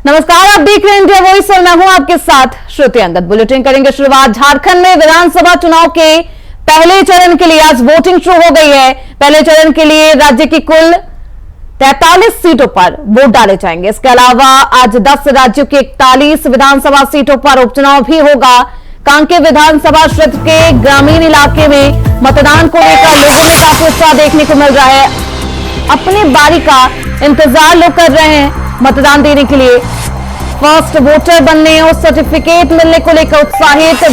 नमस्कार, आप देख रहे हैं इंडिया वॉइस और मैं हूं आपके साथ श्रुति अंगद। बुलेटिन करेंगे शुरुआत। झारखंड में विधानसभा चुनाव के पहले चरण के लिए आज वोटिंग शुरू हो गई है। पहले चरण के लिए राज्य की कुल 43 सीटों पर वोट डाले जाएंगे। इसके अलावा आज 10 राज्यों की 41 विधानसभा सीटों पर उपचुनाव भी होगा। कांके विधानसभा क्षेत्र के ग्रामीण इलाके में मतदान को लेकर लोगों में काफी उत्साह देखने को मिल रहा है। अपनी बारी का इंतजार लोग कर रहे हैं मतदान देने के लिए। फर्स्ट वोटर बनने और सर्टिफिकेट मिलने को लेकर उत्साहित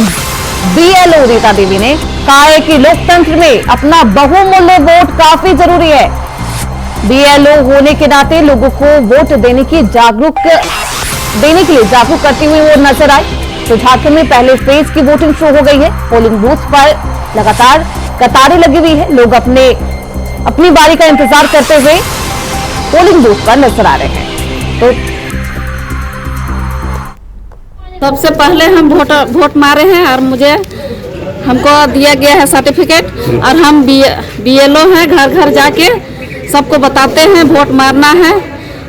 बीएलओ रीता देवी ने कहा है कि लोकतंत्र में अपना बहुमूल्य वोट काफी जरूरी है। बीएलओ होने के नाते लोगों को वोट देने के लिए जागरूक करती हुई वो नजर आई। तो झारखंड में पहले फेज की वोटिंग शुरू हो गई है। पोलिंग बूथ पर लगातार कतारें लगी हुई है। लोग अपनी बारी का इंतजार करते हुए पोलिंग बूथ पर नजर आ रहे हैं। तो सबसे पहले हम वोट मारे हैं और हमको दिया गया है सर्टिफिकेट और हम बीएलओ हैं। घर घर जाके सबको बताते हैं वोट मारना है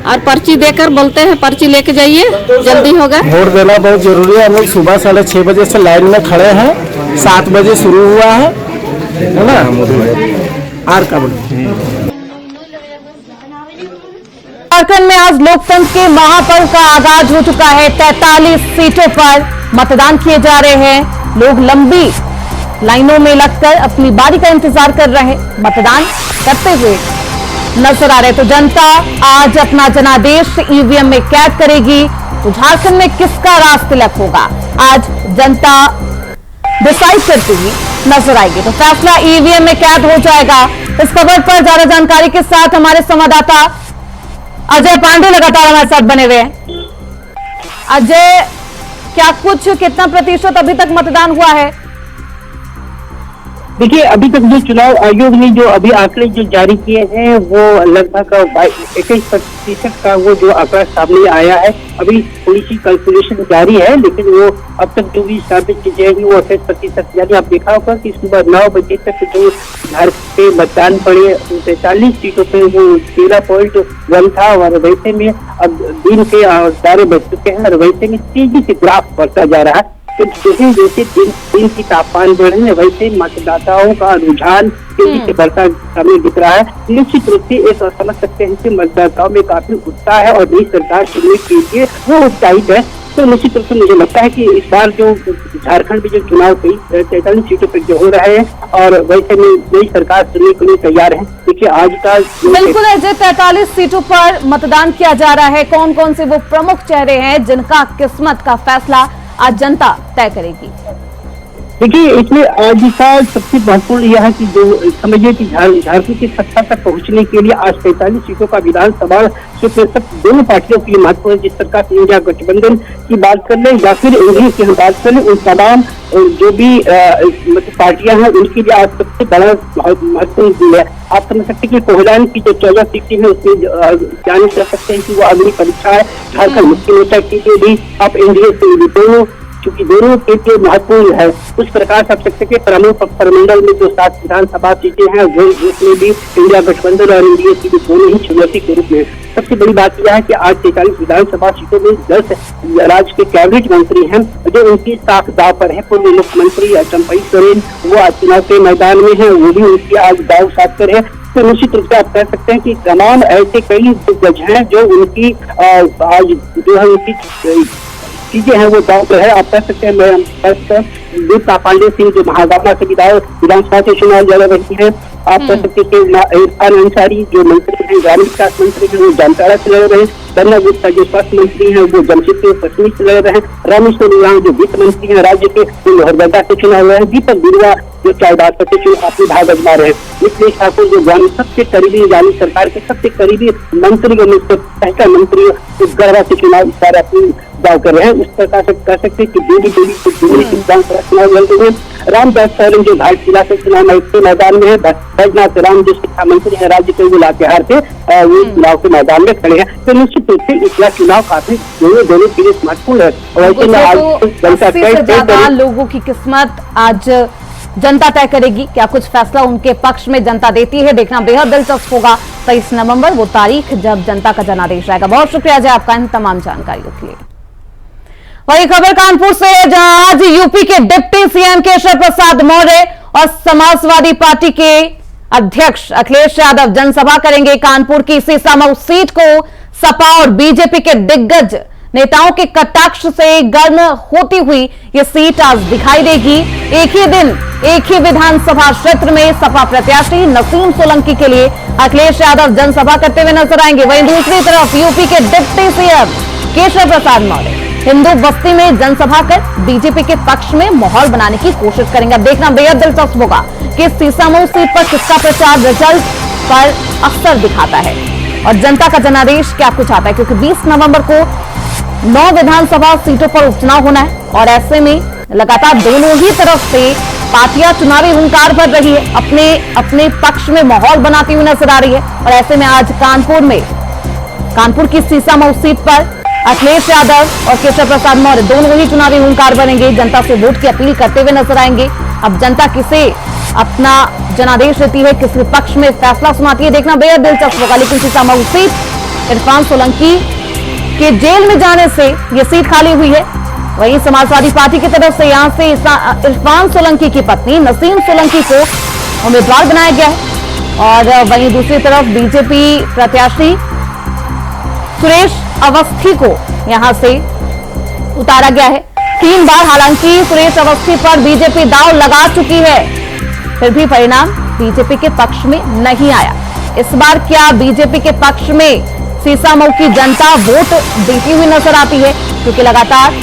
और पर्ची देकर बोलते हैं पर्ची लेके जाइए, जल्दी होगा। वोट देना बहुत जरूरी है। हम लोग सुबह 6:30 बजे से लाइन में खड़े हैं। 7 बजे शुरू हुआ है ना। आर का झारखंड में आज लोकतंत्र के महापर्व का आगाज हो चुका है। 43 सीटों पर मतदान किए जा रहे हैं। लोग लंबी लाइनों में लगकर अपनी बारी का इंतजार कर रहे हैं, मतदान करते हुए नजर आ रहे हैं। तो जनता आज अपना जनादेश ईवीएम में कैद करेगी। तो झारखंड में किसका राज तिलक होगा, आज जनता डिसाइड करती हुई नजर आएगी। तो फैसला ईवीएम में कैद हो जाएगा। इस खबर पर ज्यादा जानकारी के साथ हमारे संवाददाता अजय पांडे लगातार हमारे साथ बने हुए हैं। अजय, कितना प्रतिशत अभी तक मतदान हुआ है? देखिए, अभी तक जो चुनाव आयोग ने जो अभी आंकड़े जो जारी किए हैं वो लगभग 21% का वो जो आंकड़ा सामने आया है। अभी थोड़ी सी कैलकुलेशन जारी है, लेकिन वो अब तक जो भी साबित की जाएगी वो 28% यानी आप देखा होगा कि सुबह 9 बजे तक जो झारखंड पे मतदान पड़े 43 सीटों पे वो 13.1 था और वैसे में अब दिन के दायरे बढ़ चुके हैं और वैसे में तेजी से ग्राफ बढ़ता जा रहा है। तो जैसे जैसे दिन की तापमान बढ़ रहे हैं वैसे मतदाताओं का रुझान तेजी से बढ़ता सामने दिख रहा है। निश्चित रूप से एक समझ सकते हैं कि मतदाताओं में काफी उत्साह है और नई सरकार चुनने के लिए वो उत्साहित है। तो निश्चित रूप से मुझे लगता है कि इस बार जो झारखंड में जो चुनाव 43 सीटों पर जो हो रहे हैं और वैसे में नई सरकार चुनने के लिए तैयार है। देखिए, आज का बिल्कुल अजय, 43 सीटों पर मतदान किया जा रहा है। कौन कौन से वो प्रमुख चेहरे हैं जिनका किस्मत का फैसला आज जनता तय करेगी? देखिए, इसमें आज का सबसे महत्वपूर्ण यह है कि जो समझिए कि झारखंड की सत्ता तक पहुंचने के लिए आज 43 सीटों का विधानसभा क्षेत्र दोनों पार्टियों के लिए महत्वपूर्ण है। जिस प्रकार से इंडिया गठबंधन की बात कर लें या फिर एनडीए की हम बात करें, उन तमाम जो भी पार्टियां हैं उनके लिए आज सबसे बड़ा महत्वपूर्ण है। आप समझ सकते हैं कि कोहलान की जो 14 सीटें हैं उसमें जाने कर सकते हैं कि वो अग्नि परीक्षा है। झारखंड मुक्ति मोर्चा के लिए भी आप एनडीए से दोनों, क्योंकि दोनों के महत्वपूर्ण है। उस प्रकार से आप सकते हैं प्रमुख प्रमंडल में जो 7 विधानसभा सीटें हैं वो उसमें भी इंडिया गठबंधन और एनडीए की दोनों ही चुनौती के रूप में। सबसे बड़ी बात यह है कि आज 43 विधानसभा सीटों में 10 राज्य के कैबिनेट मंत्री हैं जो उनकी साख दाव पर है। पूर्व मुख्यमंत्री चंपई सोरेन वो आज चुनाव के मैदान में है, वो भी उनकी आज दाव साध कर है। तो निश्चित रूप से आप कह सकते हैं कि तमाम ऐसे कई दिग्गज हैं जो उनकी आज जो है उनकी चीजें हैं वो दाव पर है। आप कह सकते हैं रीता पांडे सिंह जो महागामा से विधानसभा से चुनाव लड़ रही है। आप कह सकते हैं इरफान अंसारी जो मंत्री हैं, ग्रामीण विकास मंत्री हैं, वो जामताड़ा से लड़ रहे हैं। बन्ना गुप्ता जो स्वास्थ्य मंत्री हैं वो जमशेदपुर कश्मीर से लड़ रहे हैं। रामेश्वर उरांव जो वित्त मंत्री हैं राज्य के, वो लोहरदगा से चुनाव लड़ रहे हैं। दीपक बिरुआ जो चाईबासा से चुनाव अपनी भाग अजमा रहे हैं। मिथिलेश ठाकुर जो ग्रामीण सबसे करीबी यानी सरकार के सबसे करीबी मंत्रियों में से पहला मंत्री गढ़वा से चुनाव इस बार अपनी दाव कर रहे हैं। उस प्रकार से कह सकते हैं कि चुनाव लड़ रहे हैं। रामदास सोरेन जो घाटशिला से चुनाव के मैदान में है। बैजनाथ राम जो शिक्षा मंत्री है राज्य के, वो लातेहार से वो चुनाव के मैदान में खड़े हैं। तो निश्चित रूप से इस चुनाव काफी दोनों के लिए महत्वपूर्ण है। और लोगों की किस्मत आज जनता तय करेगी। क्या कुछ फैसला उनके पक्ष में जनता देती है, देखना बेहद दिलचस्प होगा। 23 नवंबर वो तारीख जब जनता का जनादेश आएगा। बहुत शुक्रिया अजय आपका इन तमाम जानकारियों के लिए। वही खबर कानपुर से है, जहां आज यूपी के डिप्टी सीएम केशव प्रसाद मौर्य और समाजवादी पार्टी के अध्यक्ष अखिलेश यादव जनसभा करेंगे। कानपुर की सीसामऊ सीट को सपा और बीजेपी के दिग्गज नेताओं के कटाक्ष से गर्म होती हुई ये सीट आज दिखाई देगी। एक ही दिन एक ही विधानसभा क्षेत्र में सपा प्रत्याशी नसीम सोलंकी के लिए अखिलेश यादव जनसभा करते हुए नजर आएंगे। वहीं दूसरी तरफ यूपी के डिप्टी सीएम केशव प्रसाद मौर्य हिंदू बस्ती में जनसभा कर बीजेपी के पक्ष में माहौल बनाने की कोशिश करेंगे। अब देखना बेहद दिलचस्प होगा कि सीसामऊ सीट पर किसका प्रचार रिजल्ट पर असर दिखाता है और जनता का जनादेश क्या कुछ आता है, क्योंकि 20 नवंबर को 9 विधानसभा सीटों पर उपचुनाव होना है और ऐसे में लगातार दोनों ही तरफ से पार्टियां चुनावी हुंकार भर रही है, अपने पक्ष में माहौल बनाती हुई नजर आ रही है। और ऐसे में आज कानपुर की सीसामऊ सीट पर अखिलेश यादव और केशव प्रसाद मौर्य दोनों ही चुनावी हुंकार भरेंगे, जनता से वोट की अपील करते हुए नजर आएंगे। अब जनता किसे अपना जनादेश देती है, किसके पक्ष में फैसला सुनाती है, देखना बेहद दिलचस्प होगा। लेकिन सीसामऊ सीट इरफान सोलंकी के जेल में जाने से यह सीट खाली हुई है। वहीं समाजवादी पार्टी की तरफ से यहां से इरफान सोलंकी की पत्नी नसीम सोलंकी को उम्मीदवार बनाया गया है और वहीं दूसरी तरफ बीजेपी प्रत्याशी सुरेश अवस्थी को यहां से उतारा गया है। 3 बार हालांकि सुरेश अवस्थी पर बीजेपी दांव लगा चुकी है, फिर भी परिणाम बीजेपी के पक्ष में नहीं आया। इस बार क्या बीजेपी के पक्ष में सीसामऊ की जनता वोट देती हुई नजर आती है, क्योंकि लगातार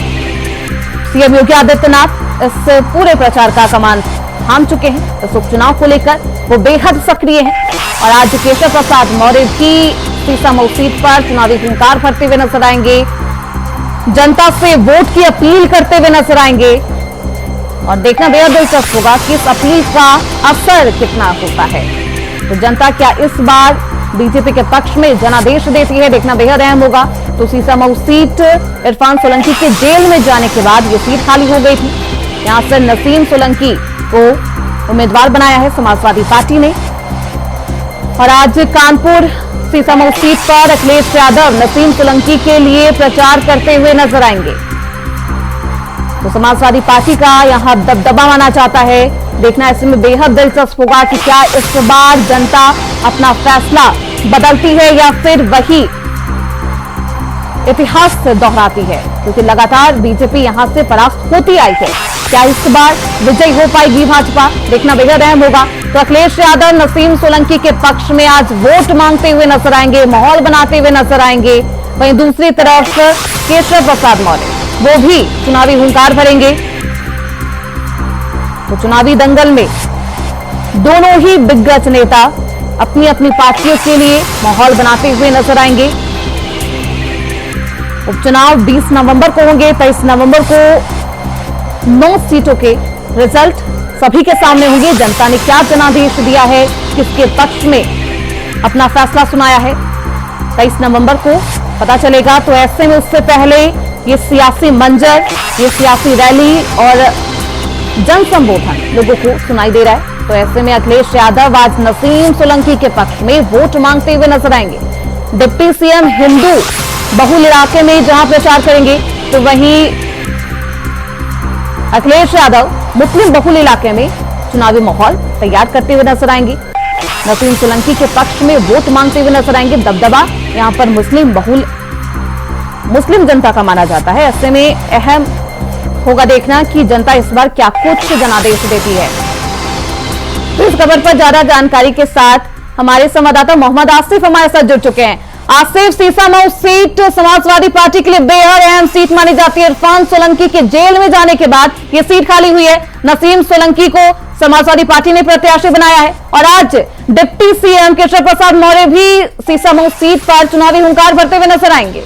सीएम योगी आदित्यनाथ इस पूरे प्रचार का कमान थाम चुके हैं। इस उपचुनाव को लेकर वो बेहद सक्रिय हैं और आज केशव प्रसाद मौर्य भी सीसामऊ सीट पर चुनावी हुंकार भरते हुए नजर आएंगे, जनता से वोट की अपील करते हुए नजर आएंगे और देखना बेहद दिलचस्प होगा कि इस अपील का असर कितना होता है। तो जनता क्या इस बार बीजेपी के पक्ष में जनादेश देती है, देखना बेहद अहम होगा। तो सीसामऊ सीट इरफान सोलंकी के जेल में जाने के बाद ये सीट खाली हो गई थी। यहां से नसीम सोलंकी को उम्मीदवार बनाया है समाजवादी पार्टी ने और आज कानपुर सीसामऊ सीट पर अखिलेश यादव नसीम सोलंकी के लिए प्रचार करते हुए नजर आएंगे। तो समाजवादी पार्टी का यहां दबदबा माना जाता है, देखना इसमें बेहद दिलचस्प होगा कि क्या इस बार जनता अपना फैसला बदलती है या फिर वही इतिहास दोहराती है, क्योंकि लगातार बीजेपी यहां से परास्त होती आई है। क्या इस बार विजयी हो पाएगी भाजपा, देखना बेहद अहम होगा। तो अखिलेश यादव नसीम सोलंकी के पक्ष में आज वोट मांगते हुए नजर आएंगे, माहौल बनाते हुए नजर आएंगे। वहीं दूसरी तरफ केशव प्रसाद मौर्य वो भी चुनावी हुंकार भरेंगे। तो चुनावी दंगल में दोनों ही दिग्गज नेता अपनी अपनी पार्टियों के लिए माहौल बनाते हुए नजर आएंगे। उपचुनाव 20 नवंबर को होंगे। 23 नवंबर को 9 सीटों के रिजल्ट सभी के सामने होंगे। जनता ने क्या जनादेश दिया है, किसके पक्ष में अपना फैसला सुनाया है, 23 नवंबर को पता चलेगा। तो ऐसे में उससे पहले ये सियासी मंजर, ये सियासी रैली और जन संबोधन लोगों को सुनाई दे रहा है। तो ऐसे में अखिलेश यादव आज नसीम सोलंकी के पक्ष में वोट मांगते हुए नजर आएंगे। डिप्टी सीएम हिंदू बहुल इलाके में जहां प्रचार करेंगे, तो वहीं अखिलेश यादव मुस्लिम बहुल इलाके में चुनावी माहौल तैयार करते हुए नजर आएंगे। नसीम सोलंकी के पक्ष में वोट मांगते हुए नजर आएंगे। दबदबा यहां पर मुस्लिम जनता का माना जाता है। ऐसे में अहम होगा देखना कि जनता इस बार क्या कुछ जनादेश देती है। तो इस खबर पर ज्यादा जानकारी के साथ हमारे संवाददाता मोहम्मद आसिफ हमारे साथ जुड़ चुके हैं। आसिफ, सीसामऊ सीट समाजवादी पार्टी के लिए बेहद अहम सीट मानी जाती है। इरफान सोलंकी के जेल में जाने के बाद यह सीट खाली हुई है। नसीम सोलंकी को समाजवादी पार्टी ने प्रत्याशी बनाया है और आज डिप्टी सीएम केशव प्रसाद मौर्य भी सीसामऊ सीट पर चुनावी हुंकार भरते हुए नजर आएंगे।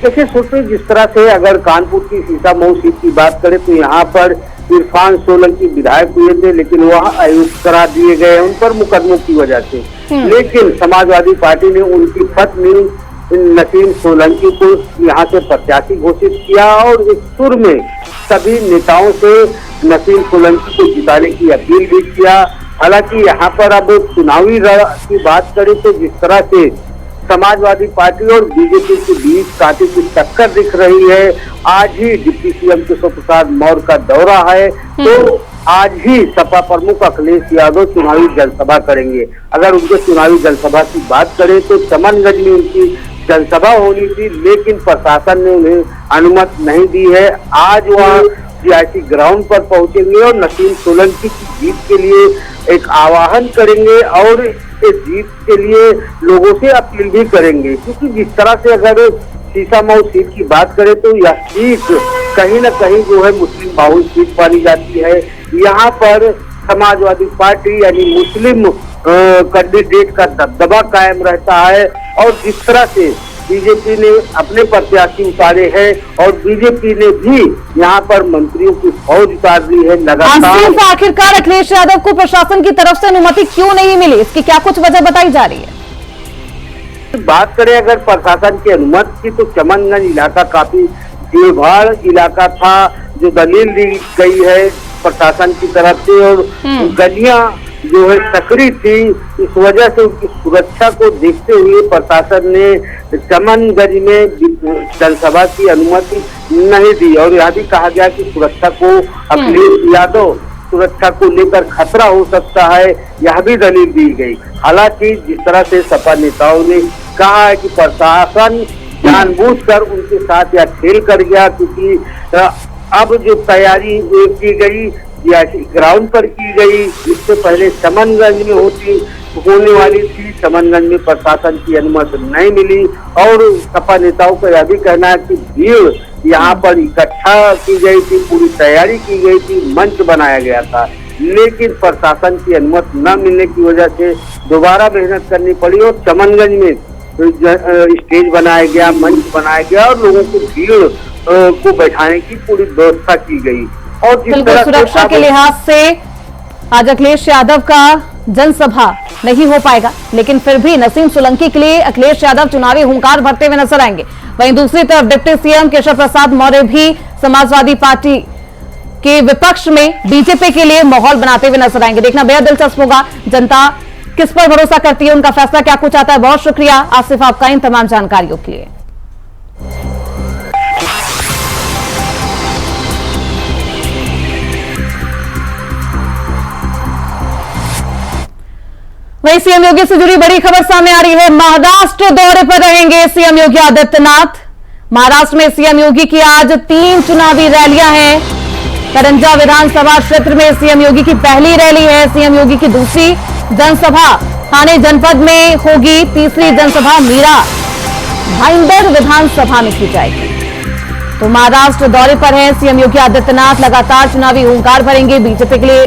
देखिए सुप्रीत, जिस तरह से अगर कानपुर की सीसामऊ सीट की बात करें तो यहाँ पर इरफान सोलंकी विधायक हुए थे, लेकिन वह आयुक्त करार दिए गए उन पर मुकदमों की वजह से। लेकिन समाजवादी पार्टी ने उनकी पत्नी नसीम सोलंकी को यहाँ से प्रत्याशी घोषित किया और इस सुर में सभी नेताओं से नसीम सोलंकी को जिताने की अपील भी किया। हालांकि यहाँ पर अब चुनावी रण की बात करें तो जिस तरह से समाजवादी पार्टी और बीजेपी के बीच कांटे की टक्कर दिख रही है, आज ही डिप्टी सीएम केशव प्रसाद मौर्य का दौरा है, तो आज ही सपा प्रमुख अखिलेश यादव चुनावी जनसभा करेंगे। अगर उनके चुनावी जनसभा की बात करें तो चमनगंज में उनकी जनसभा होनी थी, लेकिन प्रशासन ने उन्हें अनुमति नहीं दी है। आज वहाँ सियासी ग्राउंड पर पहुंचेंगे और नसीम सोलंकी की जीत के लिए एक आह्वान करेंगे और इस जीत के लिए लोगों से अपील भी करेंगे, क्योंकि जिस तरह से अगर शीशामऊ सीट की बात करें तो यह सीट कहीं न कहीं जो है मुस्लिम बाहुल सीट मानी जाती है। यहाँ पर समाजवादी पार्टी यानी मुस्लिम कैंडिडेट का दबदबा कायम रहता है और जिस तरह से बीजेपी ने अपने प्रत्याशी उतारे हैं और बीजेपी ने भी यहाँ पर मंत्रियों की फौज उतार दी है लगातार। आखिरकार अखिलेश यादव को प्रशासन की तरफ से अनुमति क्यों नहीं मिली, इसकी क्या कुछ वजह बताई जा रही है? बात करें अगर प्रशासन की अनुमति की तो चमनगंज इलाका काफी भीड़भाड़ इलाका था, जो दलील दी गई है प्रशासन की तरफ से, और गलियां जो है सकरी थी, इस वजह से उनकी सुरक्षा को देखते हुए प्रशासन ने चमनगंज में जनसभा की अनुमति नहीं दी और यह भी कहा गया कि सुरक्षा को अखिलेश यादव सुरक्षा को लेकर खतरा हो सकता है, यह भी दलील दी गई। हालांकि जिस तरह से सपा नेताओं ने कहा है कि प्रशासन जानबूझकर उनके साथ यह खेल कर गया, क्योंकि अब जो तैयारी की गई ग्राउंड पर की गई, इससे पहले चमनगंज में होने वाली थी, चमनगंज में प्रशासन की अनुमति नहीं मिली और सपा नेताओं का यह भी कहना है कि भीड़ यहाँ पर इकट्ठा की गई थी, पूरी तैयारी की गई थी, मंच बनाया गया था, लेकिन प्रशासन की अनुमति न मिलने की वजह से दोबारा मेहनत करनी पड़ी और चमनगंज में स्टेज बनाया गया, मंच बनाया गया और लोगों को भीड़ को बैठाने की पूरी व्यवस्था की गई। और जिस तरह सुरक्षा के लिहाज से आज अखिलेश यादव का जनसभा नहीं हो पाएगा, लेकिन फिर भी नसीम सोलंकी के लिए अखिलेश यादव चुनावी हुंकार भरते हुए नजर आएंगे। वहीं दूसरी तरफ डिप्टी सीएम केशव प्रसाद मौर्य भी समाजवादी पार्टी के विपक्ष में बीजेपी के लिए माहौल बनाते हुए नजर आएंगे। देखना बेहद दिलचस्प होगा, जनता किस पर भरोसा करती है, उनका फैसला क्या कुछ आता है। बहुत शुक्रिया आसिफ आपका इन तमाम जानकारियों के लिए। वहीं सीएम योगी से जुड़ी बड़ी खबर सामने आ रही है। महाराष्ट्र दौरे पर रहेंगे सीएम योगी आदित्यनाथ। महाराष्ट्र में सीएम योगी की आज 3 चुनावी रैलियां हैं। करंजा विधानसभा क्षेत्र में सीएम योगी की पहली रैली है। सीएम योगी की दूसरी जनसभा ठाणे जनपद में होगी। तीसरी जनसभा मीरा भाईंदर विधानसभा में की जाएगी। तो महाराष्ट्र दौरे पर है सीएम योगी आदित्यनाथ, लगातार चुनावी हुंकार भरेंगे, बीजेपी के लिए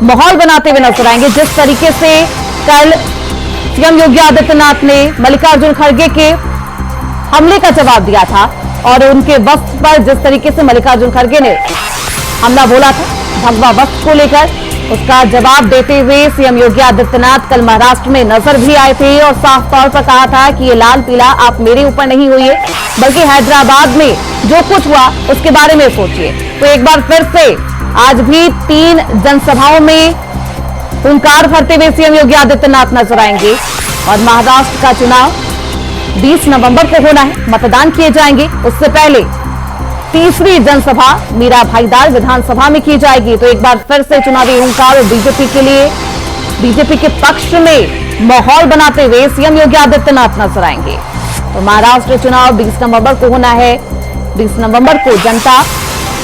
माहौल बनाते हुए नजर आएंगे। जिस तरीके से कल सीएम योगी आदित्यनाथ ने मल्लिकार्जुन खड़गे के हमले का जवाब दिया था और उनके वस्त्र पर जिस तरीके से मल्लिकार्जुन खड़गे ने हमला बोला था भगवा वस्त्र को लेकर, उसका जवाब देते हुए सीएम योगी आदित्यनाथ कल महाराष्ट्र में नजर भी आए थे और साफ तौर पर कहा था कि ये लाल पीला आप मेरे ऊपर नहीं हुई है, बल्कि हैदराबाद में जो कुछ हुआ उसके बारे में सोचिए। तो एक बार फिर से आज भी 3 जनसभाओं में हुंकार भरते हुए सीएम योगी आदित्यनाथ नजर आएंगे और महाराष्ट्र का चुनाव 20 नवंबर को होना है, मतदान किए जाएंगे। उससे पहले तीसरी जनसभा मीरा भाईंदर विधानसभा में की जाएगी। तो एक बार फिर से चुनावी हुंकार और बीजेपी के लिए बीजेपी के पक्ष में माहौल बनाते हुए सीएम योगी आदित्यनाथ नजर आएंगे। तो महाराष्ट्र चुनाव 20 नवंबर को होना है। 20 नवंबर को जनता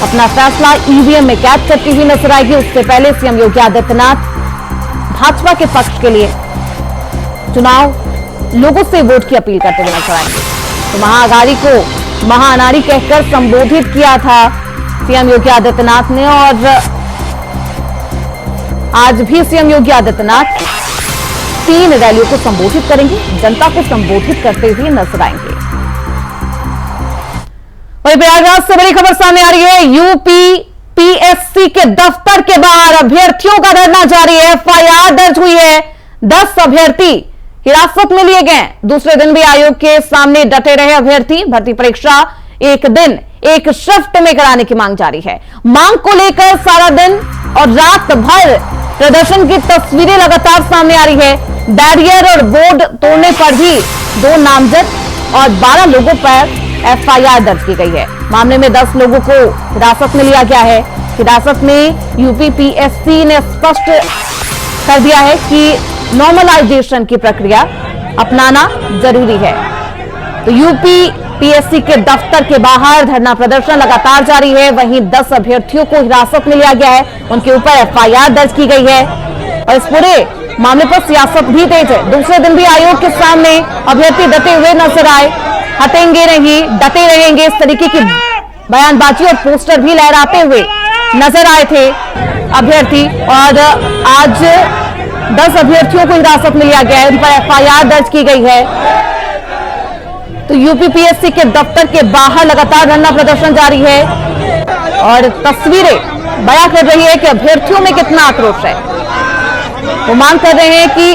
अपना फैसला ईवीएम में कैद करती हुई नजर आएगी। उससे पहले सीएम योगी आदित्यनाथ भाजपा के पक्ष के लिए चुनाव लोगों से वोट की अपील करते हुए नजर आएंगे। तो महाअघाड़ी को महानारी कहकर संबोधित किया था सीएम योगी आदित्यनाथ ने और आज भी सीएम योगी आदित्यनाथ 3 रैलियों को संबोधित करेंगे, जनता को संबोधित करते हुए नजर आएंगे। वहीं प्रयागराज से बड़ी खबर सामने आ रही है। यूपी पीएससी के दफ्तर के बाहर अभ्यर्थियों का धरना जारी है। एफआईआर दर्ज हुई है। 10 अभ्यर्थी हिरासत में लिए गए। दूसरे दिन भी आयोग के सामने डटे रहे अभ्यर्थी। भर्ती परीक्षा एक दिन एक शिफ्ट में कराने की मांग जारी है। मांग को लेकर सारा दिन और रात भर प्रदर्शन की तस्वीरें लगातार सामने आ रही है। बैरियर और बोर्ड तोड़ने पर भी 2 नामजद और 12 लोगों पर एफआईआर दर्ज की गई है। मामले में 10 लोगों को हिरासत में लिया गया है। हिरासत में यूपी पीएससी ने स्पष्ट कर दिया है कि नॉर्मलाइजेशन की प्रक्रिया अपनाना जरूरी है। तो यूपी पीएससी के दफ्तर के बाहर धरना प्रदर्शन लगातार जारी है। वहीं 10 अभ्यर्थियों को हिरासत में लिया गया है, उनके ऊपर एफआईआर दर्ज की गई है और इस पूरे मामले पर सियासत भी तेज है। दूसरे दिन भी आयोग के सामने अभ्यर्थी डटे हुए नजर आए। हटेंगे नहीं, डटे रहेंगे, इस तरीके की बयानबाजी और पोस्टर भी लहराते हुए नजर आए थे अभ्यर्थी। और आज 10 अभ्यर्थियों को हिरासत में लिया गया है, उन पर एफआईआर दर्ज की गई है। तो यूपी पीएससी के दफ्तर के बाहर लगातार धरना प्रदर्शन जारी है और तस्वीरें बयां कर रही है कि अभ्यर्थियों में कितना आक्रोश है। वो मांग कर रहे हैं कि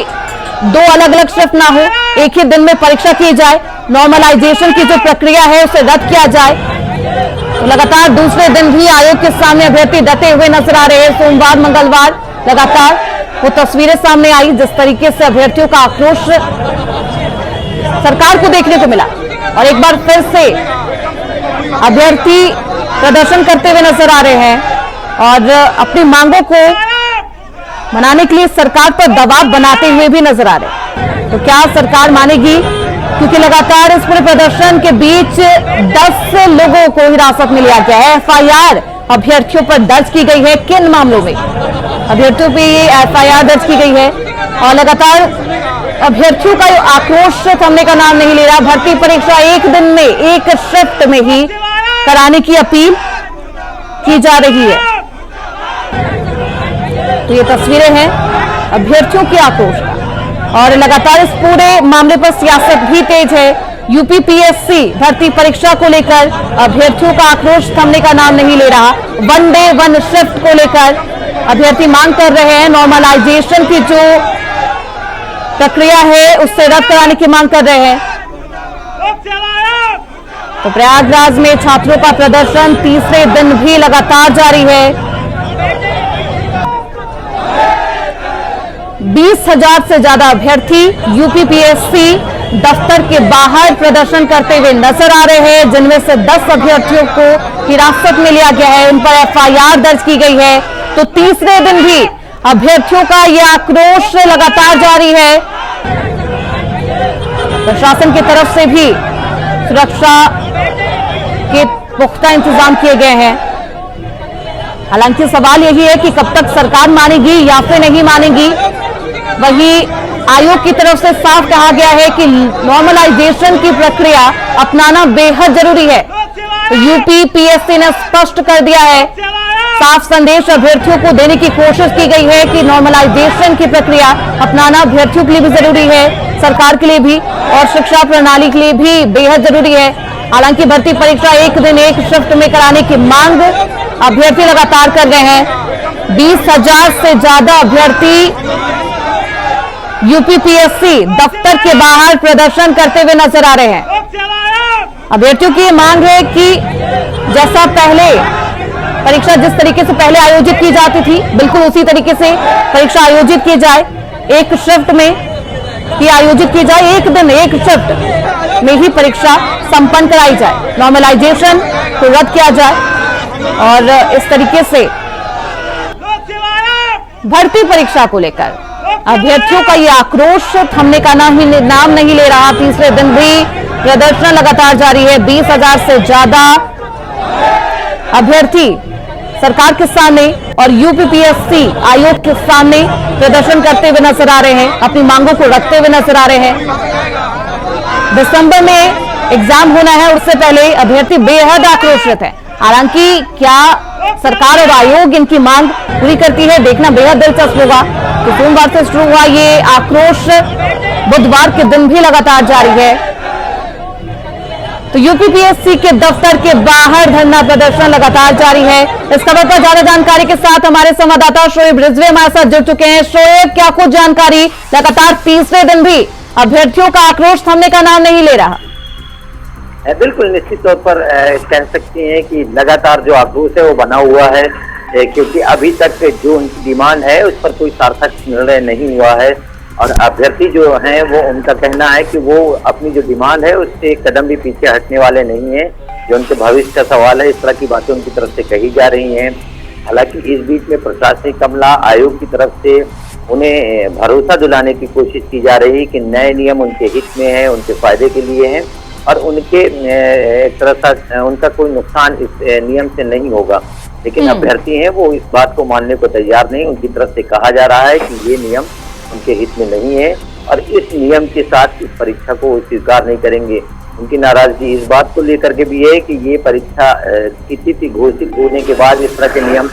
2 अलग अलग शिफ्ट ना हो, एक ही दिन में परीक्षा की जाए, नॉर्मलाइजेशन की जो प्रक्रिया है उसे रद्द किया जाए। तो लगातार दूसरे दिन भी आयोग के सामने अभ्यर्थी डटे हुए नजर आ रहे हैं। सोमवार मंगलवार लगातार वो तस्वीरें सामने आई जिस तरीके से अभ्यर्थियों का आक्रोश सरकार को देखने को मिला और एक बार फिर से अभ्यर्थी प्रदर्शन करते हुए नजर आ रहे हैं और अपनी मांगों को मनाने के लिए सरकार पर दबाव बनाते हुए भी नजर आ रहे हैं। तो क्या सरकार मानेगी? क्योंकि लगातार इस पूरे प्रदर्शन के बीच 10 लोगों को हिरासत में लिया गया है। एफआईआर अभ्यर्थियों पर दर्ज की गई है। किन मामलों में अभ्यर्थियों पर एफआईआर दर्ज की गई है और लगातार अभ्यर्थियों का आक्रोश थमने का नाम नहीं ले रहा। भर्ती परीक्षा एक दिन में, एक शिफ्ट में ही कराने की अपील की जा रही है। तो ये तस्वीरें हैं अभ्यर्थियों के आक्रोश का और लगातार इस पूरे मामले पर सियासत भी तेज है। यूपी पीएससी भर्ती परीक्षा को लेकर अभ्यर्थियों का आक्रोश थमने का नाम नहीं ले रहा। 1 डे 1 शिफ्ट को लेकर अभ्यर्थी मांग कर रहे हैं। नॉर्मलाइजेशन की जो प्रक्रिया है उससे रद्द कराने की मांग कर रहे हैं। तो प्रयागराज में छात्रों का प्रदर्शन तीसरे दिन भी लगातार जारी है। 20,000 से ज्यादा अभ्यर्थी यूपी पीएससी दफ्तर के बाहर प्रदर्शन करते हुए नजर आ रहे हैं, जिनमें से 10 अभ्यर्थियों को हिरासत में लिया गया है, उन पर एफआईआर दर्ज की गई है। तो तीसरे दिन भी अभ्यर्थियों का यह आक्रोश लगातार जारी है। प्रशासन की तरफ से भी सुरक्षा के पुख्ता इंतजाम किए गए हैं। हालांकि सवाल यही है कि कब तक सरकार मानेगी या फिर नहीं मानेगी। वहीं आयोग की तरफ से साफ कहा गया है कि नॉर्मलाइजेशन की प्रक्रिया अपनाना बेहद जरूरी है। तो यूपी पीएससी ने स्पष्ट कर दिया है, साफ संदेश अभ्यर्थियों को देने की कोशिश की गई है कि नॉर्मलाइजेशन की प्रक्रिया अपनाना अभ्यर्थियों के लिए भी जरूरी है, सरकार के लिए भी और शिक्षा प्रणाली के लिए भी बेहद जरूरी है। हालांकि भर्ती परीक्षा एक दिन एक शिफ्ट में कराने की मांग अभ्यर्थी लगातार कर रहे हैं। 20,000 से ज्यादा अभ्यर्थी यूपी पीएससी दफ्तर के बाहर प्रदर्शन करते हुए नजर आ रहे हैं। अभ्यर्थियों की मांग है कि जैसा पहले परीक्षा जिस तरीके से पहले आयोजित की जाती थी, बिल्कुल उसी तरीके से परीक्षा आयोजित की जाए, एक शिफ्ट में ही आयोजित की जाए, एक दिन एक शिफ्ट में ही परीक्षा संपन्न कराई जाए, नॉर्मलाइजेशन को रद्द किया जाए और इस तरीके से भर्ती परीक्षा को लेकर अभ्यर्थियों का ये आक्रोश थमने का नाम नहीं ले रहा। तीसरे दिन भी प्रदर्शन लगातार जारी है। 20,000 से ज्यादा अभ्यर्थी सरकार के सामने और यूपीपीएससी आयोग के सामने प्रदर्शन करते हुए नजर आ रहे हैं, अपनी मांगों को रखते हुए नजर आ रहे हैं। दिसंबर में एग्जाम होना है, उससे पहले अभ्यर्थी बेहद आक्रोशित है। हालांकि क्या सरकार और आयोग इनकी मांग पूरी करती है, देखना बेहद दिलचस्प होगा। तो सोमवार से शुरू हुआ ये आक्रोश बुधवार के दिन भी लगातार जारी है। तो यूपीपीएससी के दफ्तर के बाहर धरना प्रदर्शन लगातार जारी है। इस खबर पर ज्यादा जानकारी के साथ हमारे संवाददाता शोएब रिजवी हमारे साथ जुड़ चुके हैं। शोएब, क्या कुछ जानकारी? लगातार तीसरे दिन भी अभ्यर्थियों का आक्रोश थमने का नाम नहीं ले रहा। बिल्कुल निश्चित तौर पर कह सकते हैं कि लगातार जो आक्रोश है वो बना हुआ है। क्योंकि अभी तक जो उनकी डिमांड है उस पर कोई सार्थक निर्णय नहीं हुआ है। और अभ्यर्थी जो हैं वो उनका कहना है कि वो अपनी जो डिमांड है उससे एक कदम भी पीछे हटने वाले नहीं हैं। जो उनके भविष्य का सवाल है, इस तरह की बातें उनकी तरफ से कही जा रही हैं। हालांकि इस बीच में प्रशासनिक अमला आयोग की तरफ से उन्हें भरोसा दिलाने की कोशिश की जा रही है कि नए नियम उनके हित में है, उनके फायदे के लिए हैं और उनके एक तरह से उनका कोई नुकसान इस नियम से नहीं होगा। लेकिन अभ्यर्थी हैं वो इस बात को मानने को तैयार नहीं। उनकी तरफ से कहा जा रहा है कि ये नियम उनके हित में नहीं है और इस नियम के साथ इस परीक्षा को वो स्वीकार नहीं करेंगे। उनकी नाराजगी इस बात को लेकर के भी है कि ये परीक्षा की तिथि घोषित होने के बाद इस तरह के नियम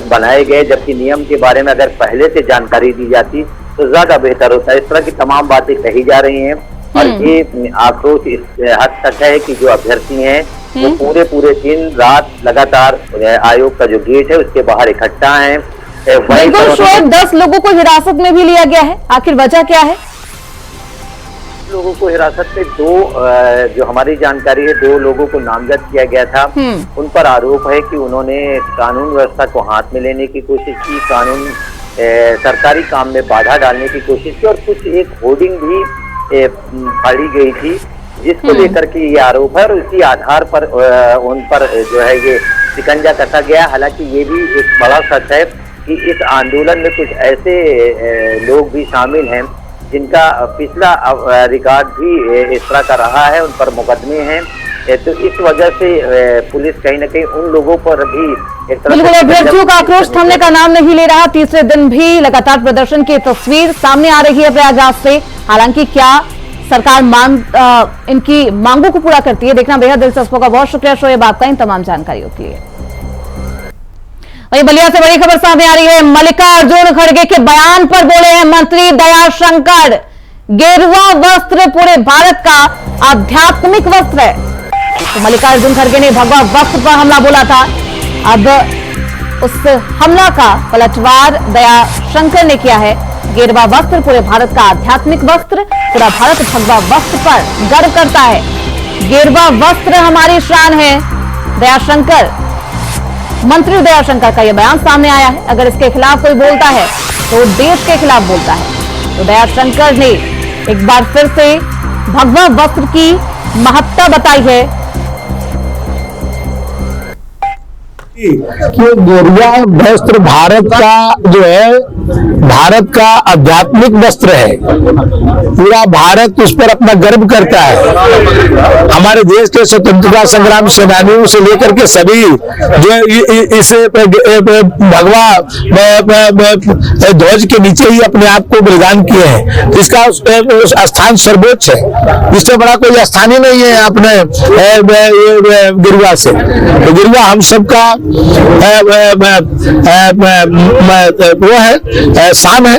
बनाए गए, जबकि नियम के बारे में अगर पहले से जानकारी दी जाती तो ज्यादा बेहतर होता है। इस तरह की तमाम बातें कही जा रही हैं और ये आक्रोश इस हद तक है कि जो अभ्यर्थी हैं वो पूरे दिन रात लगातार आयोग का जो गेट है उसके बाहर इकट्ठा हैं। बिल्कुल शोएब, 10 लोगों को हिरासत में भी लिया गया है, आखिर वजह क्या है? लोगों को हिरासत में जो हमारी जानकारी है 2 लोगों को नामजद किया गया था। उन पर आरोप है कि उन्होंने कानून व्यवस्था को हाथ में लेने की कोशिश की, कानून सरकारी काम में बाधा डालने की कोशिश की और कुछ एक होर्डिंग भी फाड़ी गई थी जिसको लेकर के ये आरोप है और इसी आधार पर उन पर जो है ये शिकंजा कसा गया। हालांकि ये भी एक बड़ा सच है कि इस आंदोलन में कुछ ऐसे लोग भी शामिल हैं जिनका पिछला रिकॉर्ड भी इस तरह का रहा है, उन पर मुकदमे हैं। तो इस वजह से पुलिस कहीं न कहीं उन लोगों पर भी एक तरह बिल्कुल अभ्यर्थियों का आक्रोश थमने का नाम नहीं ले रहा। तीसरे दिन भी लगातार प्रदर्शन की तस्वीर सामने आ रही है प्रयागराज से। हालांकि क्या सरकार इनकी मांगों को पूरा करती है, देखना बेहद दिलचस्प होगा। बहुत शुक्रिया शोएब आपका इन तमाम जानकारियों के लिए। वहीं बलिया से बड़ी खबर सामने आ रही है। मल्लिकार्जुन खड़गे के बयान पर बोले हैं मंत्री दयाशंकर, गेरुआ वस्त्र पूरे भारत का आध्यात्मिक वस्त्र है। तो मल्लिकार्जुन खड़गे ने भगवा वस्त्र पर हमला बोला था। अब उस हमला का पलटवार दयाशंकर ने किया है। गेरुआ वस्त्र पूरे भारत का आध्यात्मिक वस्त्र, पूरा भारत भगवा वस्त्र पर गर्व करता है। गेरुआ वस्त्र हमारी शान है। दयाशंकर, मंत्री दयाशंकर का यह बयान सामने आया है। अगर इसके खिलाफ कोई बोलता है तो देश के खिलाफ बोलता है। तो दयाशंकर ने एक बार फिर से भगवा वस्त्र की महत्ता बताई है कि गेरुआ वस्त्र भारत का जो है, भारत का आध्यात्मिक वस्त्र है। पूरा भारत उस पर अपना गर्व करता है। हमारे देश के स्वतंत्रता संग्राम सेनानियों से लेकर के सभी जो इस भगवा ध्वज के नीचे ही अपने आप को बलिदान किए हैं। इसका स्थान सर्वोच्च है, इससे बड़ा कोई स्थान ही नहीं है अपने गिरुआ से। तो गिरुआ हम सबका वो है, शान है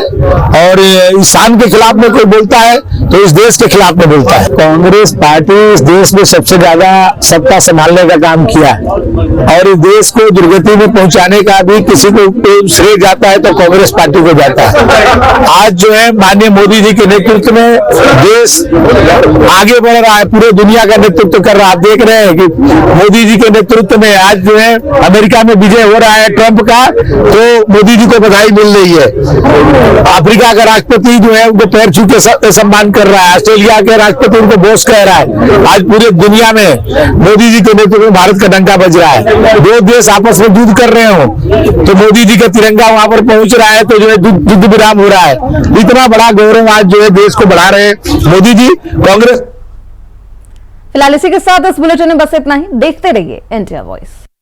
और इस शान के खिलाफ में कोई बोलता है तो इस देश के खिलाफ में बोलता है। कांग्रेस पार्टी इस देश में सबसे ज्यादा सत्ता संभालने का काम किया है और इस देश को दुर्गति में पहुंचाने का भी किसी को श्रेय जाता है तो कांग्रेस पार्टी को जाता है। आज जो है माननीय मोदी जी के नेतृत्व में देश आगे बढ़ रहा है, पूरे दुनिया का नेतृत्व कर रहा है। आप देख रहे हैं कि मोदी जी के नेतृत्व में आज जो है अमेरिका में विजय हो रहा है ट्रंप का, तो मोदी जी को बधाई मिल रही है। अफ्रीका का राष्ट्रपति जो है उनको पैर छू के सम्मान कर रहा है। ऑस्ट्रेलिया के राष्ट्रपति उनको बॉस कह रहा है। आज पूरे दुनिया में मोदी जी के नेतृत्व में भारत का डंका बज रहा है। दो देश आपस में युद्ध कर रहे हो तो मोदी जी का तिरंगा वहां पर पहुंच रहा है, तो जो है युद्ध विराम हो रहा है। इतना बड़ा गौरव आज जो है देश को बढ़ा रहे मोदी जी। कांग्रेस फिलहाल इसी के साथ इस बुलेटिन में बस इतना ही। देखते रहिए इंडिया वॉइस।